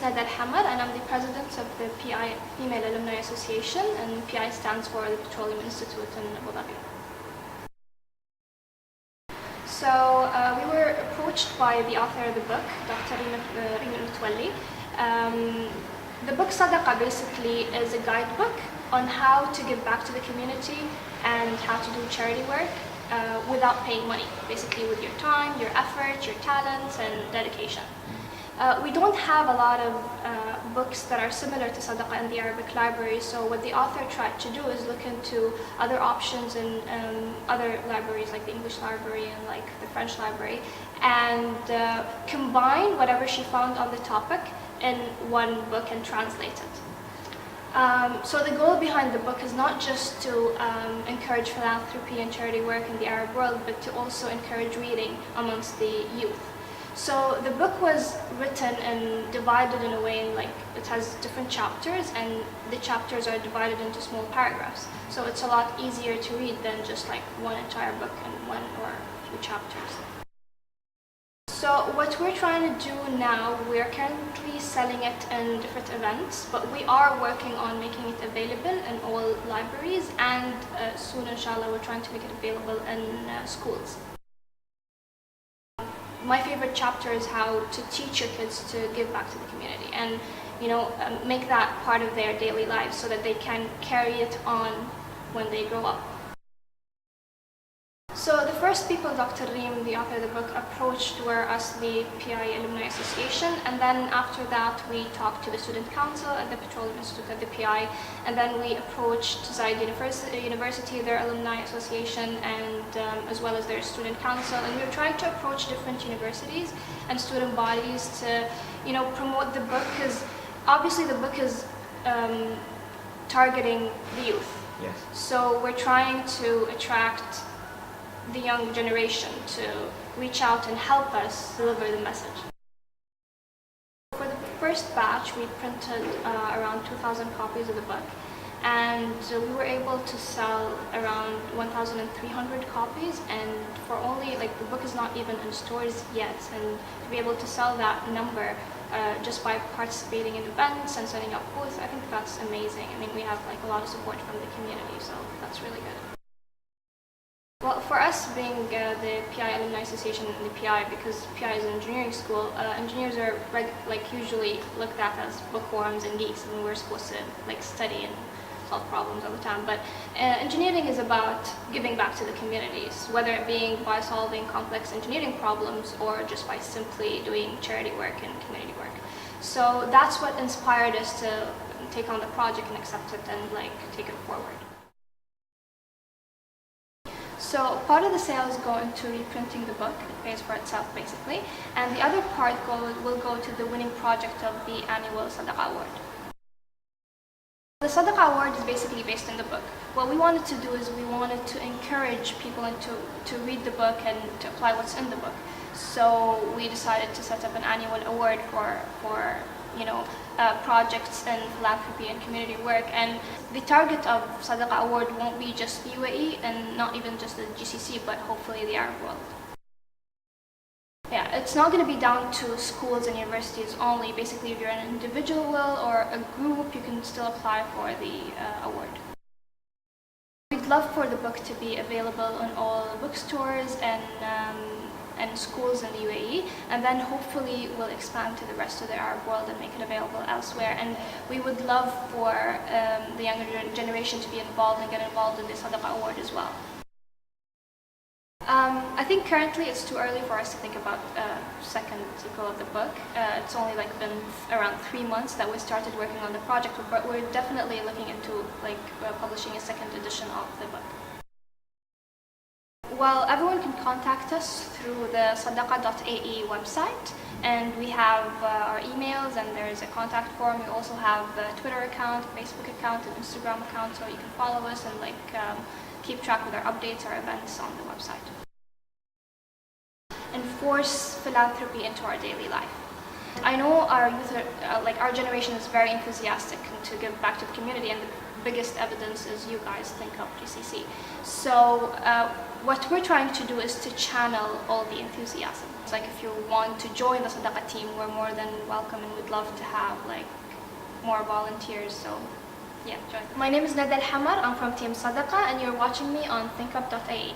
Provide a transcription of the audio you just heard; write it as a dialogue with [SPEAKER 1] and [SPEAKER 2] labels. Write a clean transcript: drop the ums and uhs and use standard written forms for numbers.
[SPEAKER 1] Nada Al-Hamad, and I'm the president of the PI Female Alumni Association, and PI stands for the Petroleum Institute in Abu Dhabi. So we were approached by the author of the book, Dr. Reem Al-Mutwalli. The book Sadaqah basically is a guidebook on how to give back to the community and how to do charity work without paying money, basically with your time, your effort, your talents, and dedication. We don't have a lot of books that are similar to Sadaqah in the Arabic library, so what the author tried to do is look into other options in other libraries like the English library and like the French library, and combine whatever she found on the topic in one book and translate it. So the goal behind the book is not just to encourage philanthropy and charity work in the Arab world, but to also encourage reading amongst the youth. So the book was written and divided in a way like it has different chapters, and the chapters are divided into small paragraphs. So it's a lot easier to read than just like one entire book in one or a few chapters. So what we're trying to do now, we're currently selling it in different events, but we are working on making it available in all libraries, and soon inshallah we're trying to make it available in schools. My favorite chapter is how to teach your kids to give back to the community and, make that part of their daily lives so that they can carry it on when they grow up. So the first people Dr. Reem, the author of the book, approached were us, the PI Alumni Association, and then after that we talked to the Student Council at the Petroleum Institute at the PI, and then we approached Zayed University, their Alumni Association, and as well as their Student Council, and we were trying to approach different universities and student bodies to promote the book, because obviously the book is targeting the youth.
[SPEAKER 2] Yes.
[SPEAKER 1] So we're trying to attract the young generation to reach out and help us deliver the message. For the first batch, we printed around 2,000 copies of the book, and we were able to sell around 1,300 copies, and for only, the book is not even in stores yet, and to be able to sell that number just by participating in events and setting up booths, I think that's amazing. I mean, we have a lot of support from the community, so that's really good. Well, for us being the PI Alumni Association and the PI, because PI is an engineering school, engineers are usually looked at as bookworms and geeks, and we're supposed to study and solve problems all the time. But engineering is about giving back to the communities, whether it being by solving complex engineering problems or just by simply doing charity work and community work. So that's what inspired us to take on the project and accept it and take it forward. So part of the sales go into reprinting the book, it pays for itself basically, and the other part will go to the winning project of the annual Sadaqah Award. The Sadaqah Award is basically based on the book. What we wanted to do is we wanted to encourage people to read the book and to apply what's in the book. So we decided to set up an annual award for projects in philanthropy and community work, and the target of Sadaqah Award won't be just the UAE and not even just the GCC, but hopefully the Arab world. Yeah, it's not going to be down to schools and universities only. Basically, if you're an individual or a group, you can still apply for the award. We'd love for the book to be available in all bookstores and schools in the UAE, and then hopefully we'll expand to the rest of the Arab world and make it available elsewhere. And we would love for the younger generation to be involved and get involved in the Sadaqah Award as well. I think currently it's too early for us to think about a second sequel of the book. It's only been around 3 months that we started working on the project, but we're definitely looking into publishing a second edition of the book. Well, everyone can contact us through the Sadaqah.ae website, and we have our emails, and there's a contact form. We also have a Twitter account, Facebook account, and Instagram account, so you can follow us and keep track with our updates, our events on the website. Enforce philanthropy into our daily life. I know our youth, our generation is very enthusiastic to give back to the community, and biggest evidence is you guys, ThinkUpGCC. So what we're trying to do is to channel all the enthusiasm. It's like if you want to join the Sadaqah team, we're more than welcome, and we'd love to have like more volunteers. So yeah, join. My name is Nada Al Hamar. I'm from Team Sadaqah, and you're watching me on ThinkUp.ae.